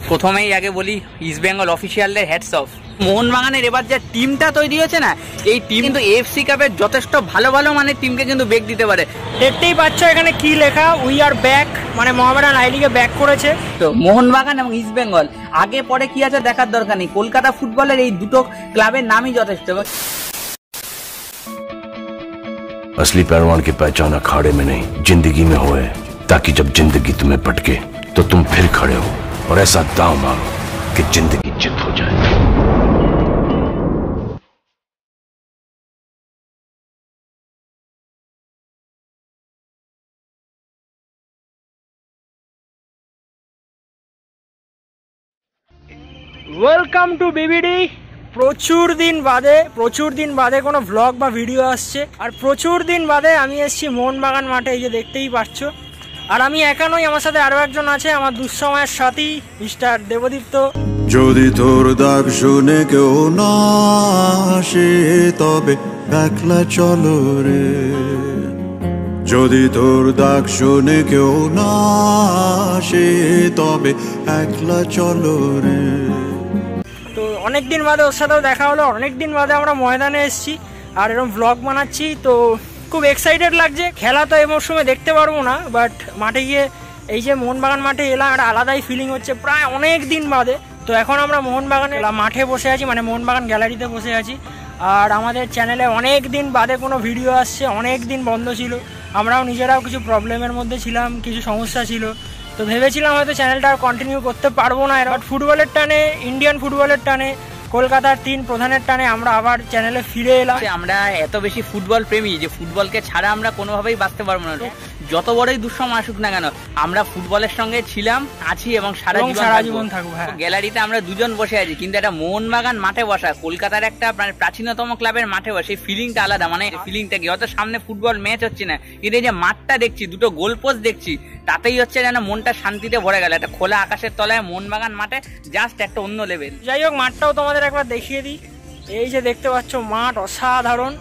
প্রথমেই আগে বলি ইস্ট বেঙ্গল অফিসিয়ালদের হ্যাটস অফ। মোহনবাগানের এবার যে টিমটা তৈরি হয়েছে না, এই টিম কিন্তু এএফসি কাপের যথেষ্ট ভালো ভালো মানের টিমকে কিন্তু বেগ দিতে পারে। দেখতেই পাচ্ছ এখানে কি লেখা, উই আর ব্যাক, মানে মোহামেডান আই লিগে ব্যাক করেছে। তো মোহনবাগান এবং ইস্ট বেঙ্গল আগে পরে কি আছে দেখার দরকার নেই, কলকাতা ফুটবলের এই দুটো ক্লাবের নামই যথেষ্ট। असली पहलवान की पहचान अखाड़े में नहीं जिंदगी में हो है, ताकि जब जिंदगी तुम्हें पटके तो तुम फिर खड़े हो और ऐसा दांव मारो कि जिंदगी चित हो जाए। Welcome to বিবিডি। প্রচুর দিন বাদে কোনো ভ্লগ বা ভিডিও আসছে, আর প্রচুর দিন বাদে আমি এসেছি মোহনবাগান মাঠে, এই যে দেখতেই পাচ্ছ। আর আমি একা নই, আমার সাথে আরো একজন আছে, আমার দুঃসময়ের সাথী মিস্টার দেবদীপ্ত। যদি তোর ডাক শুনে কেউ না আসে তবে একলা চলো রে, যদি তোর ডাক শুনে কেউ না আসে তবে একলা চলো রে। তো অনেকদিন বাদে ওর সাথেও দেখা হলো, অনেকদিন বাদে আমরা ময়দানে এসেছি আর এরকম ভ্লগ বানাচ্ছি, তো খুব এক্সাইটেড লাগছে। খেলা তো এই মরশুমে দেখতে পারবো না, বাট মাঠে গিয়ে এই যে মোহনবাগান মাঠে এলাম, একটা আলাদাই ফিলিং হচ্ছে প্রায় অনেক দিন বাদে। তো এখন আমরা মোহনবাগানে মাঠে বসে আছি, মানে মোহনবাগান গ্যালারিতে বসে আছি। আর আমাদের চ্যানেলে অনেক দিন বাদে কোনো ভিডিও আসছে, অনেক দিন বন্ধ ছিল, আমরাও নিজেরাও কিছু প্রবলেমের মধ্যে ছিলাম, কিছু সমস্যা ছিল। তো ভেবেছিলাম হয়তো চ্যানেলটা আর কন্টিনিউ করতে পারবো না, বাট ফুটবলের টানে, ইন্ডিয়ান ফুটবলের টানে, কলকাতার 3 প্রধানের টানে আমরা আবার চ্যানেলে ফিরে এলাম। আমরা এত বেশি ফুটবল প্রেমী যে ফুটবলকে ছাড়া আমরা কোনোভাবেই বাঁচতে পারবো না। যত বড়ই দুঃসময় আসুক না কেন, আমরা ফুটবলের সঙ্গে ছিলাম, আছি এবং সারা জীবন থাকবো। গ্যালারিতে আমরা দুজন বসে আছি, কিন্তু একটা মোহনবাগান মাঠে বসা, কলকাতার একটা প্রাচীনতম ক্লাবের মাঠে বসে ফিলিংটা আলাদা। মানে ফিলিংটা কি, হয়তো সামনে ফুটবল ম্যাচ হচ্ছে না, কিন্তু এই যে মাঠটা দেখছি, দুটো গোল পোস্ট দেখছি, তাতেই হচ্ছে যেন মনটা শান্তিতে ভরে গেল। একটা খোলা আকাশের তলায় মোহনবাগান মাঠে জাস্ট একটা অন্য লেভেল। যাই হোক, মাঠটাও তোমাদের একবার দেখিয়ে দিই। এই যে দেখতে পাচ্ছ মাঠ অসাধারণ।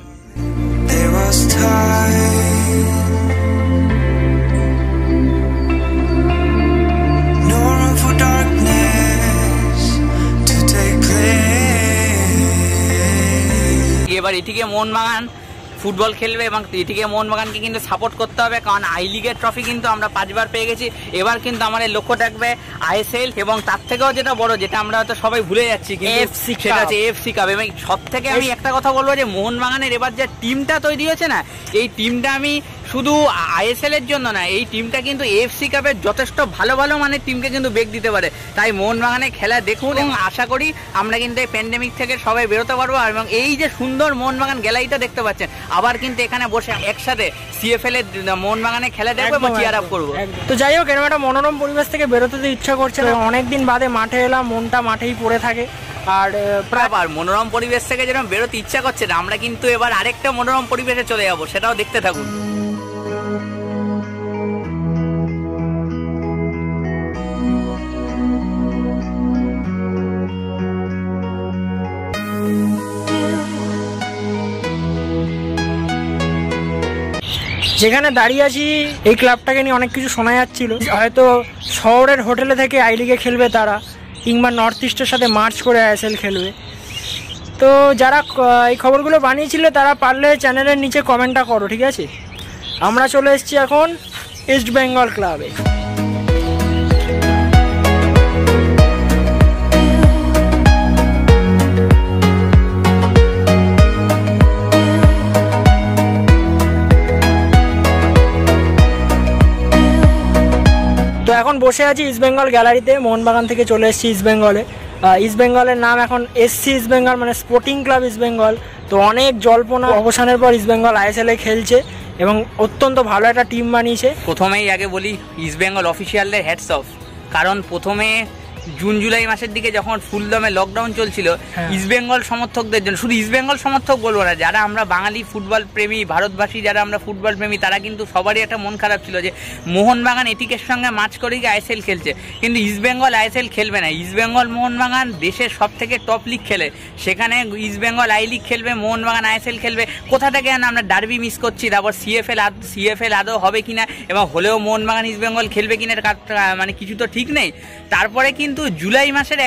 এবার এটিকে মোহনবাগান ফুটবল খেলবে এবং এটিকে মোহনবাগানকে কিন্তু সাপোর্ট করতে হবে, কারণ আই লিগের ট্রফি কিন্তু আমরা 5 বার পেয়ে গেছি। এবার কিন্তু আমাদের লক্ষ্য থাকবে আইএসএল, এবং তার থেকেও যেটা বড়, যেটা আমরা হয়তো সবাই ভুলে যাচ্ছি, সেটা হচ্ছে এএফসি কাপ। এবং সব থেকে আমি একটা কথা বলবো যে মোহনবাগানের এবার যে টিমটা তৈরি হয়েছে না, এই টিমটা আমি শুধু আইএসএল এর জন্য না, এই টিমটা কিন্তু এএফসি কাপের যথেষ্ট ভালো ভালো মানের টিমকে কিন্তু বেগ দিতে পারে। তাই মোহনবাগানের খেলা দেখুন, এবং আশা করি আমরা কিন্তু এই প্যান্ডেমিক থেকে সবাই বেরোতে পারবো। এবং এই যে সুন্দর মোহনবাগান গ্যালারিটা দেখতে পাচ্ছেন, আবার কিন্তু এখানে বসে একসাথে সিএফএল এর মোহনবাগানের খেলা দেখবো এবং চিয়ার আপ করবো। তো যাই হোক, এরকম একটা মনোরম পরিবেশ থেকে বেরোতে তো ইচ্ছা করছে না, অনেকদিন বাদে মাঠে এলাম, মনটা মাঠেই পড়ে থাকে। আর প্রায় মনোরম পরিবেশ থেকে যেরকম বেরোতে ইচ্ছা করছে না, আমরা কিন্তু এবার আরেকটা মনোরম পরিবেশে চলে যাবো, সেটাও দেখতে থাকুন। যেখানে দাঁড়িয়ে আছি, এই ক্লাবটাকে নিয়ে অনেক কিছু শোনা যাচ্ছিল, হয়তো শহরের হোটেলে থেকে আই লিগে খেলবে তারা, কিংবা নর্থ ইস্টের সাথে মার্চ করে আইএসএল খেলবে। তো যারা এই খবরগুলো বানিয়েছিল তারা পারলে চ্যানেলের নিচে কমেন্টটা করো, ঠিক আছে? আমরা চলে এসেছি এখন ইস্ট বেঙ্গল ক্লাবে। তো এখন বসে আছি ইস্ট বেঙ্গল গ্যালারিতে, মোহনবাগান থেকে চলে এসেছি ইস্ট বেঙ্গলে। ইস্ট বেঙ্গলের নাম এখন এসসি ইস্ট বেঙ্গল, মানে স্পোর্টিং ক্লাব ইস্ট বেঙ্গল। তো অনেক জল্পনা অবসানের পর ইস্ট বেঙ্গল আইএসএল এ খেলছে এবং অত্যন্ত ভালো একটা টিম বানিয়েছে। প্রথমেই আগে বলি ইস্ট বেঙ্গল অফিসিয়ালদের হ্যাটস অফ, কারণ প্রথমে জুন জুলাই মাসের দিকে যখন ফুলদমে লকডাউন চলছিল, ইস্ট বেঙ্গল সমর্থকদের জন্য, শুধু ইস্ট বেঙ্গল সমর্থক বলবো না, যারা আমরা বাঙালি ফুটবল প্রেমী, ভারতবাসী যারা আমরা ফুটবল প্রেমী, তারা কিন্তু সবারই একটা মন খারাপ ছিল যে মোহনবাগান এটিকের সঙ্গে ম্যাচ করে গিয়ে আইএসএল খেলছে, কিন্তু ইস্ট বেঙ্গল আইএসএল খেলবে না। ইস্ট বেঙ্গল মোহনবাগান দেশের সব থেকে টপ লিগ খেলে, সেখানে ইস্ট বেঙ্গল আই লিগ খেলবে, মোহনবাগান আইএসএল খেলবে। কোথা থেকে আমরা ডার্বি মিস করছি, তারপর সিএফএল আদৌ হবে কিনা, এবং হলেও মোহনবাগান ইস্ট বেঙ্গল খেলবে কিনা মানে কিছু তো ঠিক নেই। তারপরে কিন্তু কিন্তু জুলাই মাসের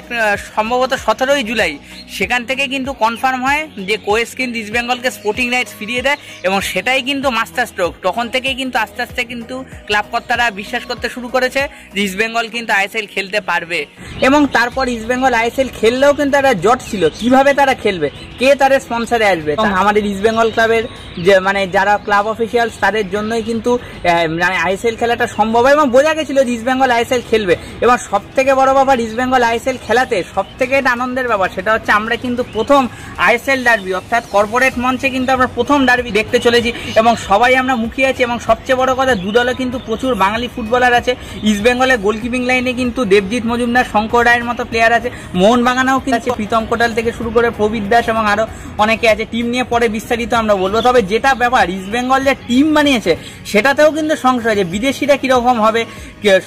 সম্ভবত 17ই জুলাই সেখান থেকে কিন্তু কনফার্ম হয় যে কোয়েস কিন্তু ইস্ট বেঙ্গলকে স্পোর্টিং রাইটস ফিরিয়ে দেয়, এবং সেটাই কিন্তু মাস্টার স্ট্রোক। তখন থেকেই কিন্তু আস্তে আস্তে কিন্তু ক্লাব কর্তারা বিশ্বাস করতে শুরু করেছে যে ইস্ট বেঙ্গল কিন্তু আইএসএল খেলতে পারবে। এবং তারপর ইস্ট বেঙ্গল আইএসএল খেললেও কিন্তু একটা জট ছিল কিভাবে তারা খেলবে, কে তাদের স্পন্সরে আসবে। আমাদের ইস্ট বেঙ্গল ক্লাবের যে মানে যারা ক্লাব অফিসিয়ালস তাদের জন্যই কিন্তু মানে আইএসএল খেলাটা সম্ভব, এবং বোঝা গেছিল যে ইস্ট বেঙ্গল আইএসএল খেলবে। এবং সব থেকে বড় ব্যাপার ইস্ট বেঙ্গল আইএসএল খেলাতে সব থেকে আনন্দের ব্যাপার সেটা হচ্ছে আমরা কিন্তু প্রথম আইএসএল ডার্বি অর্থাৎ কর্পোরেট মঞ্চে কিন্তু আমরা প্রথম ডার্বি দেখতে চলেছি, এবং সবাই আমরা মুখিয়ে আছি। এবং সবচেয়ে বড় কথা, দুদলে কিন্তু প্রচুর বাঙালি ফুটবলার আছে। ইস্ট বেঙ্গলের গোলকিপিং লাইনে কিন্তু দেবজিৎ মজুমদার, শঙ্কর রায়ের মতো প্লেয়ার আছে। মোহনবাগানেও কিন্তু আছে প্রীতম কোটাল থেকে শুরু করে প্রবীর দাস এবং আরো অনেকে আছে। টিম নিয়ে পরে বিস্তারিত আমরা বলবো। তবে যেটা ব্যাপার, ইস্ট বেঙ্গল যে টিম বানিয়েছে সেটাতেও কিন্তু সংশয় যে বিদেশিরা কিরকম হবে,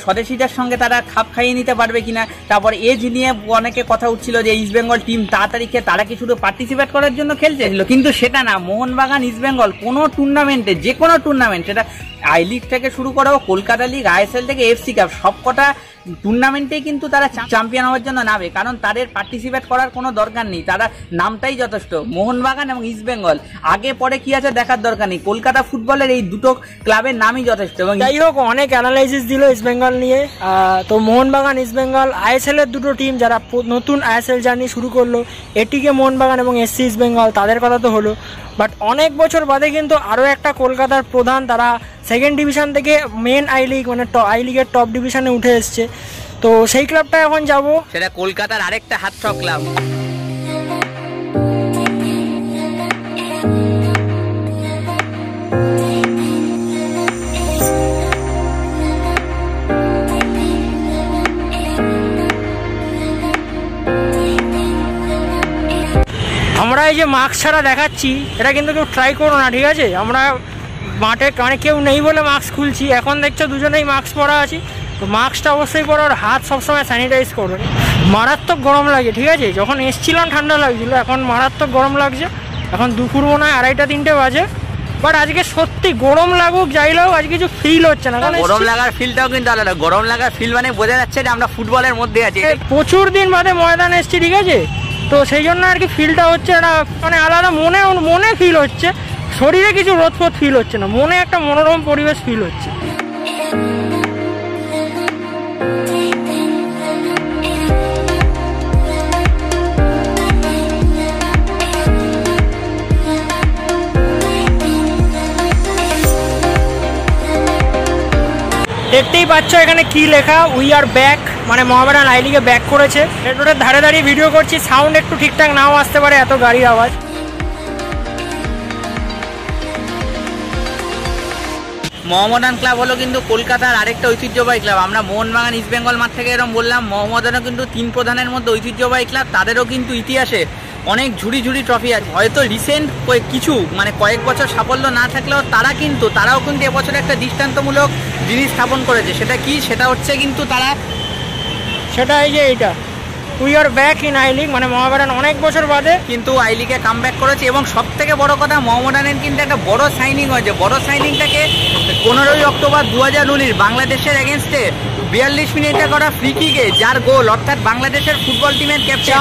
স্বদেশিদের সঙ্গে তারা খাপ খাইয়ে নিতে পারবে কিনা। তারপর এজ নিয়ে অনেকে কথা উঠছিল যে ইস্ট বেঙ্গল টিম তাড়াতাড়ি তারা কি শুধু পার্টিসিপেট করার জন্য খেলছে, কিন্তু সেটা না। মোহনবাগান ইস্ট বেঙ্গল কোনো টুর্নামেন্টে, যে কোনো টুর্নামেন্ট, সেটা আই লিগ থেকে শুরু করো, কলকাতা লিগ, আইএসএল থেকে এফসি কাপ, সবকটা টুর্নামেন্টেই কিন্তু তারা চ্যাম্পিয়ন হওয়ার জন্য নামে, কারণ তাদের পার্টিসিপেট করার কোনো দরকার নেই, তারা নামটাই যথেষ্ট। মোহনবাগান এবং ইস্ট বেঙ্গল আগে পরে কি আছে দেখার দরকার নেই, কলকাতা ফুটবলের এই দুটো ক্লাবের নামই যথেষ্ট। এবং যাই হোক, অনেক অ্যানালাইসিস দিল ইস্ট বেঙ্গল নিয়ে। তো মোহনবাগান, ইস্ট বেঙ্গল, আইএসএল এর দুটো টিম যারা নতুন আইএসএল জার্নি শুরু করলো, এটিকে মোহনবাগান এবং এসসি ইস্ট বেঙ্গল, তাদের কথা তো হলো। বাট অনেক বছর বাদে কিন্তু আরও একটা কলকাতার প্রধান, তারা সেকেন্ড ডিভিশন থেকে মেন আই লিগ মানে আই লিগের টপ ডিভিশনে উঠে এসছে। তো সেই ক্লাবটা এখন যাব, সেটা কলকাতার আরেকটা হাতছক ক্লাব। আমরা এই যে মাস্ক ছাড়া দেখাচ্ছি, এটা কিন্তু কেউ ট্রাই করো না, ঠিক আছে? আমরা মাঠে মানে কেউ নেই বলে মাস্ক খুলছি। এখন দেখছো দুজনেই মাস্ক পরা আছি, তো মাস্কটা অবশ্যই পরো, আর হাত সবসময় স্যানিটাইজ করো। মারাত্মক গরম লাগে, ঠিক আছে? যখন এসছিলাম ঠান্ডা লাগছিল, এখন মারাত্মক গরম লাগছে। এখন দুপুর মনে হয় 2:30-3টে বাজে। বাট আজকে সত্যি গরম লাগুক যাই লাগুক, আজকে কিছু ফিল হচ্ছে না। গরম লাগার ফিলটাও কিন্তু আলাদা। গরম লাগার ফিল মানে বোঝা যাচ্ছে যে আমরা ফুটবলের মধ্যে আছি। প্রচুর দিন বাদে ময়দানে এসছি, ঠিক আছে? তো সেই জন্য আর কি ফিলটা হচ্ছে একটা মানে আলাদা, মনে ফিল হচ্ছে। শরীরে কিছু রোদ ফোদ ফিল হচ্ছে না, মনে একটা মনোরম পরিবেশ ফিল হচ্ছে। দেখতেই পাচ্ছ এখানে কি লেখা, উই আর ব্যাক, মানে মোহামেডান আই লিগে ব্যাক করেছে। রোডের ধারে দাঁড়িয়ে ভিডিও করছি, সাউন্ড একটু ঠিকঠাক নাও আসতে পারে, এত গাড়ির আওয়াজ। মোহামেডান ক্লাব হলো কিন্তু কলকাতার আরেকটা ঐতিহ্যবাহী ক্লাব। আমরা মোহনবাগান ইস্ট বেঙ্গল মাঠ থেকে এরকম বললাম, মোহামেডানও কিন্তু 3 প্রধানের মধ্যে ঐতিহ্যবাহী ক্লাব। তাদেরও কিন্তু ইতিহাসে অনেক ঝুড়ি ট্রফি আছে। হয়তো রিসেন্ট কিছু মানে কয়েক বছর সাফল্য না থাকলেও তারাও কিন্তু এবছর একটা দৃষ্টান্তমূলক জিনিস স্থাপন করেছে। সেটা কি? সেটা হচ্ছে কিন্তু সেটা এই যে এইটা, we are back in I league, মানে মোহামেডান অনেক বছর বাদে কিন্তু আই লিগে কামব্যাক করেছে। এবং সব থেকে বড় কথা, মোহামেডানের কিন্তু একটা বড় সাইনিং হয়েছে। বড় সাইনিংটাকে 15ই অক্টোবর 2019 বাংলাদেশের এগেনস্টে 42 মিনিটে করা ফ্রি কিকে যার গোল, অর্থাৎ বাংলাদেশের ফুটবল টিমের ক্যাপ্টেন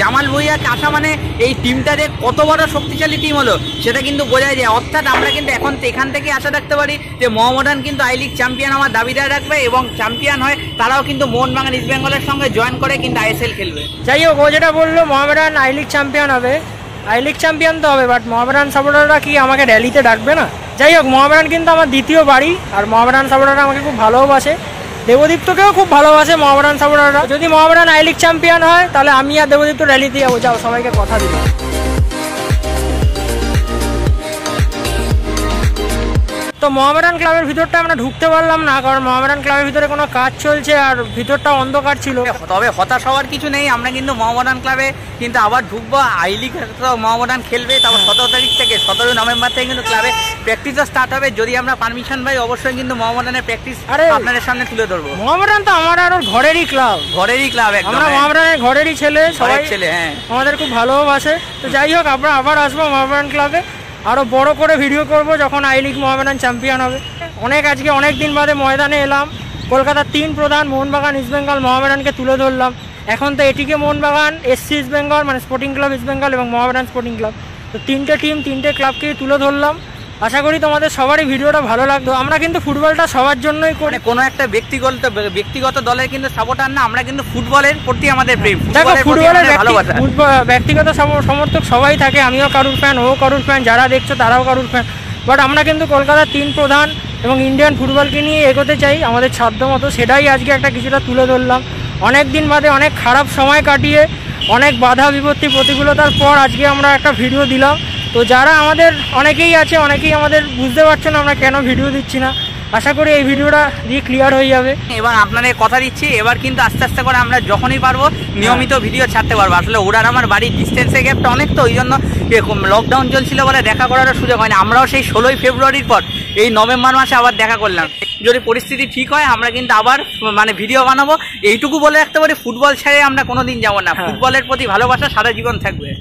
জামাল ভুঁইয়াকে আসা, মানে এই টিমটা যে কত বড় শক্তিশালী টিম হলো সেটা কিন্তু বোঝা যায়। অর্থাৎ আমরা কিন্তু এখান থেকে আশা রাখতে পারি যে মোহামেডান কিন্তু আই লিগ চ্যাম্পিয়ন আমার দাবিদার রাখবে, এবং চ্যাম্পিয়ন হয় তারাও কিন্তু মোহনবাগান ইস্ট বেঙ্গলের সঙ্গে জয়েন করে কিন্তু আইএসএল খেলবে। যাই হোক, ও যেটা বললো মোহামেডান আই লিগ চ্যাম্পিয়ন হবে, আই লিগ চ্যাম্পিয়ন তো হবে, বাট মোহামেডান সাপোর্টাররা কি আমাকে র্যালিতে ডাকবে না? যাই হোক, মোহামেডান কিন্তু আমার দ্বিতীয় বাড়ি, আর মোহামেডান সাপোর্টাররা আমাকে খুব ভালোবাসে। দেবদীপ্তকেও খুব ভালোবাসে মোহামেডান সাপোর্টাররা। যদি মোহামেডান আই লিগ চ্যাম্পিয়ন হয় তাহলে আমি আর দেবদীপ্ত র্যালিতে যাবো। যাও, সবাইকে কথা দিল। তো মোহামেডান ক্লাবের ভিতরটা আমরা ঢুকতে পারলাম না, কারণ মোহামেডান ক্লাবের ভিতরে কোনো কাজ চলছে আর ভিতরটা অন্ধকার ছিল। তবে হতাশ হওয়ার কিছু নেই, আমরা কিন্তু মোহামেডান ক্লাবে কিন্তু আবার ঢুকবো। আই লিগ মোহামেডান খেলবে, তারপর 17 তারিখ থেকে 17 নভেম্বর থেকে কিন্তু ক্লাবে প্র্যাকটিসও স্টার্ট হবে। যদি আমরা পারমিশন পাই অবশ্যই কিন্তু মোহামেডানের প্র্যাকটিস আপনাদের সামনে তুলে ধরবো। মোহামেডান তো আমার আর ঘরেরই ক্লাব, আমরা মোহামেডানের ঘরেরই ছেলে, সবাই ছেলে, হ্যাঁ, আমাদের খুব ভালোবাসে। তো যাই হোক, আমরা আবার আসবো মোহামেডান ক্লাবে, আরো বড় করে ভিডিও করব যখন আই লিগ মোহামেডান চ্যাম্পিয়ন হবে। আজকে অনেক দিন বাদে ময়দানে এলাম, কলকাতার 3 প্রধান মোহনবাগান, ইস্টবেঙ্গল, মোহামেডানকে তুলে ধরলাম। এখন তো এটিকে মোহনবাগান, এসসি ইস্টবেঙ্গল মানে স্পোর্টিং ক্লাব ইস্টবেঙ্গল এবং মোহামেডান স্পোর্টিং ক্লাব, তো 3টে টিম 3টে ক্লাবকেই তুলে ধরলাম। আশা করি তোমাদের সবারই ভিডিওটা ভালো লাগতো। আমরা কিন্তু ফুটবলটা সবার জন্যই করি, কোনো একটা ব্যক্তিগত দলের কিন্তু সাপোর্টার না, আমরা কিন্তু ফুটবলের প্রতি আমাদের প্রেম। দেখো ফুটবলের ব্যক্তিগত সমর্থক সবাই থাকে, আমিও কারুর ফ্যান, ও কারুর ফ্যান, যারা দেখছো তারাও কারুর ফ্যান, বাট আমরা কিন্তু কলকাতার 3 প্রধান এবং ইন্ডিয়ান ফুটবলকে নিয়ে এগোতে চাই আমাদের সাধ্য মতো। সেটাই আজকে একটা কিছুটা তুলে ধরলাম। অনেক দিন বাদে অনেক খারাপ সময় কাটিয়ে অনেক বাধা বিপত্তি প্রতিকূলতার পর আজকে আমরা একটা ভিডিও দিলাম। তো যারা আমাদের অনেকেই আছে, অনেকেই আমাদের বুঝতে পারছেন আমরা কেন ভিডিও দিচ্ছি না, আশা করি এই ভিডিওটা দিয়ে ক্লিয়ার হয়ে যাবে। এবার আপনাদের কথা দিচ্ছি, এবার কিন্তু আস্তে আস্তে করে আমরা যখনই পারবো নিয়মিত ভিডিও ছাড়তে পারবো। আসলে ওরা আমার বাড়ির ডিস্টেন্সের গ্যাপটা অনেক, তো ওই জন্য লকডাউন চলছিল বলে দেখা করারও সুযোগ হয়নি। আমরাও সেই 16ই ফেব্রুয়ারির পর এই নভেম্বর মাসে আবার দেখা করলাম। যদি পরিস্থিতি ঠিক হয় আমরা কিন্তু আবার মানে ভিডিও বানাবো। এইটুকু বলে রাখতে পারি, ফুটবল ছেড়ে আমরা কোনোদিন যাবো না। ফুটবলের প্রতি ভালোবাসা সারা জীবন থাকবে।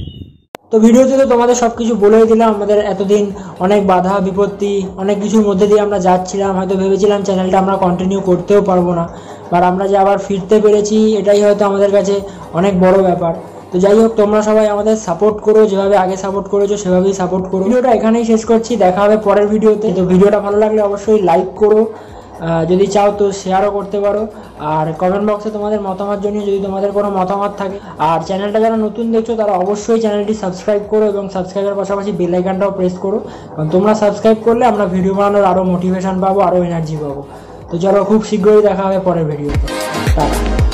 তো ভিডিওতে তো তোমাদের সবকিছু বলেই দিলাম। আমাদের এতদিন অনেক বাধা বিপত্তি, অনেক কিছুর মধ্যে দিয়ে আমরা যাচ্ছিলাম। হয়তো ভেবেছিলাম চ্যানেলটা আমরা কন্টিনিউ করতেও পারবো না, বাট আমরা যে আবার ফিরতে পেরেছি এটাই হয়তো আমাদের কাছে অনেক বড় ব্যাপার। তো যাই হোক, তোমরা সবাই আমাদের সাপোর্ট করো, যেভাবে আগে সাপোর্ট করেছো সেভাবেই সাপোর্ট করো। ভিডিওটা এখানেই শেষ করছি, দেখা হবে পরের ভিডিওতে। তো ভিডিওটা ভালো লাগলে অবশ্যই লাইক করো, যদি চাও তো শেয়ারও করতে পারো, আর কমেন্ট বক্সে তোমাদের মতামত জানিয়ে যদি তোমাদের কোনো মতামত থাকে। আর চ্যানেলটা যারা নতুন দেখছো তারা অবশ্যই চ্যানেলটি সাবস্ক্রাইব করো এবং সাবস্ক্রাইবের পাশাপাশি বেল আইকনটাও প্রেস করো, কারণ তোমরা সাবস্ক্রাইব করলে আমরা ভিডিও বানানোর আরও মোটিভেশন পাবো, আরও এনার্জি পাবো। তো চলো, খুব শীঘ্রই দেখা হবে পরের ভিডিওতে। টাটা।